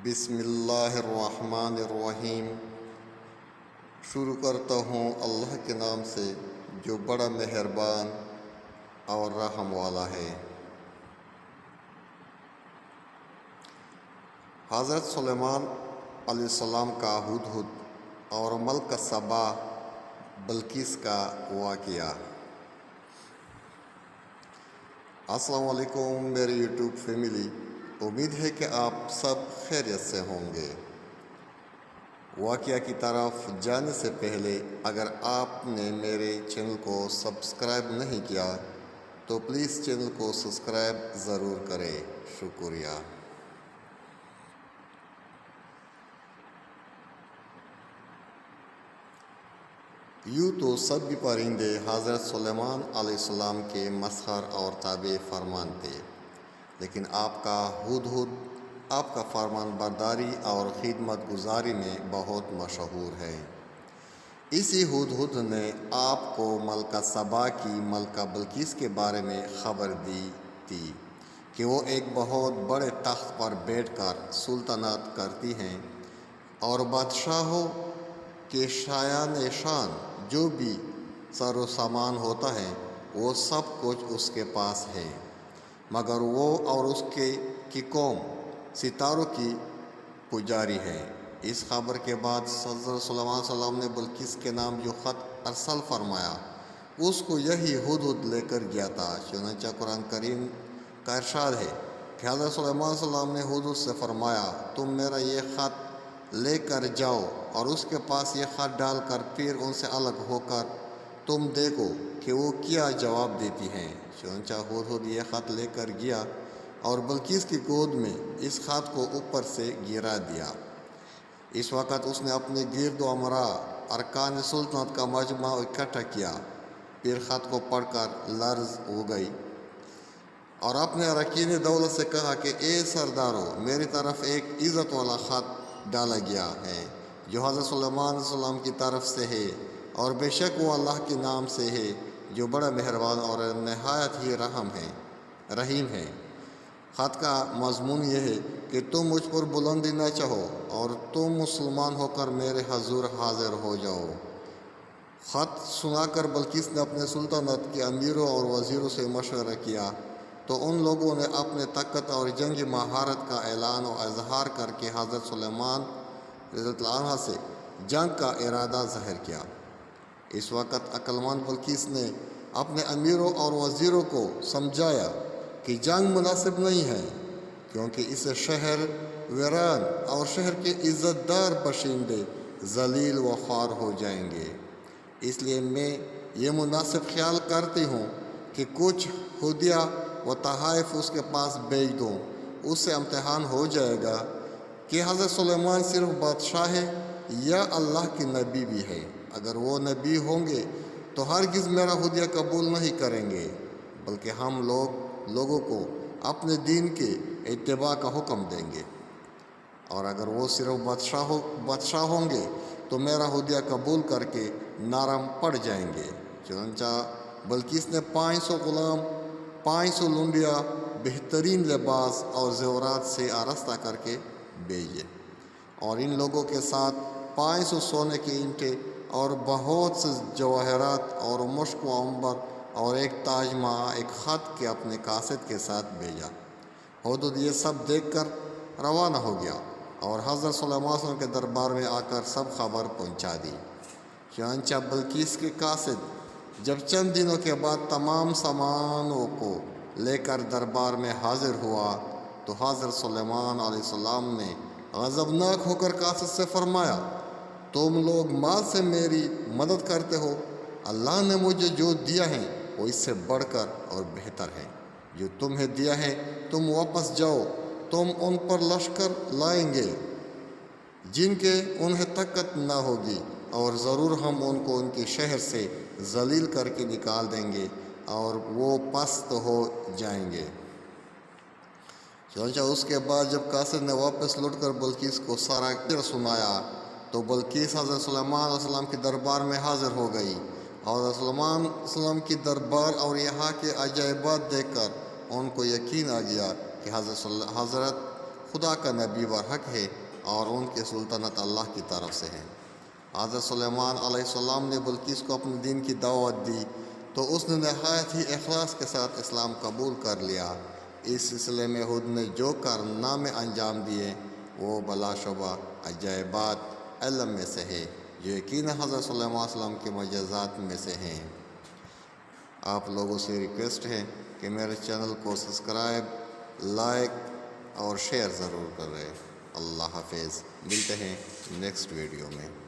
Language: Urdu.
بسم اللہ الرحمن الرحیم۔ شروع کرتا ہوں اللہ کے نام سے جو بڑا مہربان اور رحم والا ہے۔ حضرت سلیمان علیہ السلام کا ہدہد اور ملکہ سبا بلقیس کا واقعہ۔ السلام علیکم میری یوٹیوب فیملی، امید ہے کہ آپ سب خیریت سے ہوں گے۔ واقعہ کی طرف جانے سے پہلے اگر آپ نے میرے چینل کو سبسکرائب نہیں کیا تو پلیز چینل کو سبسکرائب ضرور کریں، شکریہ۔ یوں تو سبھی پرندے حضرت سلیمان علیہ السلام کے مسخر اور تابع فرمان تھے، لیکن آپ کا ہدہد آپ کا فرمان برداری اور خدمت گزاری میں بہت مشہور ہے۔ اسی ہدہد نے آپ کو ملکہ سبا کی ملکہ بلقیس کے بارے میں خبر دی تھی کہ وہ ایک بہت بڑے تخت پر بیٹھ کر سلطنت کرتی ہیں اور بادشاہوں کے شایان شان جو بھی سر و سامان ہوتا ہے وہ سب کچھ اس کے پاس ہے، مگر وہ اور اس کی قوم ستاروں کی پجاری ہے۔ اس خبر کے بعد حضرت سلیمان علیہ السلام نے بلقیس کے نام جو خط ارسال فرمایا اس کو یہی ہدہد لے کر گیا تھا۔ چنانچہ قرآن کریم کا ارشاد ہے کہ حضرت سلیمان علیہ السلام نے ہدہد سے فرمایا، تم میرا یہ خط لے کر جاؤ اور اس کے پاس یہ خط ڈال کر پھر ان سے الگ ہو کر تم دیکھو کہ وہ کیا جواب دیتی ہیں۔ چنانچہ ہدہد یہ خط لے کر گیا اور بلقیس کی گود میں اس خط کو اوپر سے گرا دیا۔ اس وقت اس نے اپنے گرد و امراء ارکان سلطنت کا مجمع اکٹھا کیا، پھر خط کو پڑھ کر لرز ہو گئی اور اپنے اراکین دولت سے کہا کہ اے سردارو، میری طرف ایک عزت والا خط ڈالا گیا ہے جو حضرت سلیمان علیہ السلام کی طرف سے ہے، اور بے شک وہ اللہ کے نام سے ہے جو بڑا مہربان اور نہایت ہی رحیم ہے۔ خط کا مضمون یہ ہے کہ تم مجھ پر بلندی نہ چاہو اور تم مسلمان ہو کر میرے حضور حاضر ہو جاؤ۔ خط سنا کر بلقیس نے اپنے سلطنت کے امیروں اور وزیروں سے مشورہ کیا تو ان لوگوں نے اپنے طاقت اور جنگی مہارت کا اعلان و اظہار کر کے حضرت سلیمان رضی اللہ عنہ سے جنگ کا ارادہ ظاہر کیا۔ اس وقت عقل مند بلقیس نے اپنے امیروں اور وزیروں کو سمجھایا کہ جنگ مناسب نہیں ہے، کیونکہ اس سے شہر ویران اور شہر کے عزت دار باشندے ذلیل و خوار ہو جائیں گے۔ اس لیے میں یہ مناسب خیال کرتی ہوں کہ کچھ ہدیہ و تحائف اس کے پاس بھیج دوں، اس سے امتحان ہو جائے گا کہ حضرت سلیمان صرف بادشاہ ہے یا اللہ کے نبی بھی ہے۔ اگر وہ نبی ہوں گے تو ہرگز میرا ہدیہ قبول نہیں کریں گے، بلکہ ہم لوگوں کو اپنے دین کے اتباع کا حکم دیں گے، اور اگر وہ صرف بادشاہ ہوں گے تو میرا ہدیہ قبول کر کے نرم پڑ جائیں گے۔ چنانچہ بلقیس نے 500 غلام، 500 لونڈیاں بہترین لباس اور زیورات سے آراستہ کر کے بھیجے، اور ان لوگوں کے ساتھ 500 سونے کے اینٹیں اور بہت سے جواہرات اور مشک و عنبر اور ایک تاج ماہ ایک خط کے اپنے قاصد کے ساتھ بھیجا۔ ہدہد یہ سب دیکھ کر روانہ ہو گیا اور حضرت سلیمان علیہ السلام کے دربار میں آ کر سب خبر پہنچا دی۔ چنانچہ بلقیس کے قاصد جب چند دنوں کے بعد تمام سامانوں کو لے کر دربار میں حاضر ہوا تو حضرت سلیمان علیہ السلام نے غضبناک ہو کر قاصد سے فرمایا، تم لوگ مال سے میری مدد کرتے ہو، اللہ نے مجھے جو دیا ہے وہ اس سے بڑھ کر اور بہتر ہے۔ جو تمہیں دیا ہے تم واپس جاؤ، تم ان پر لشکر لائیں گے جن کے انہیں طاقت نہ ہوگی، اور ضرور ہم ان کو ان کے شہر سے ذلیل کر کے نکال دیں گے اور وہ پست ہو جائیں گے۔ چنانچہ اس کے بعد جب قاصد نے واپس لوٹ کر بلقیس کو سارا سنایا تو بلقیس حضرت سلیمان علیہ السلام کے دربار میں حاضر ہو گئی۔ حضرت سلیمان علیہ السلام کی دربار اور یہاں کے عجائبات دیکھ کر ان کو یقین آ گیا کہ حضرت خدا کا نبی برحق ہے اور ان کی سلطنت اللہ کی طرف سے ہے۔ حضرت سلیمان علیہ السلام نے بلقیس کو اپنے دین کی دعوت دی تو اس نے نہایت ہی اخلاص کے ساتھ اسلام قبول کر لیا۔ اس سلسلے میں ہود نے جو کارنامے انجام دیے وہ بلا شبہ عجائبات علم میں سے ہے، جو یقیناً حضرت سلیمان علیہ السلام کے معجزات میں سے ہیں۔ آپ لوگوں سے ریکویسٹ ہے کہ میرے چینل کو سبسکرائب، لائک اور شیئر ضرور کریں۔ اللہ حافظ، ملتے ہیں نیکسٹ ویڈیو میں۔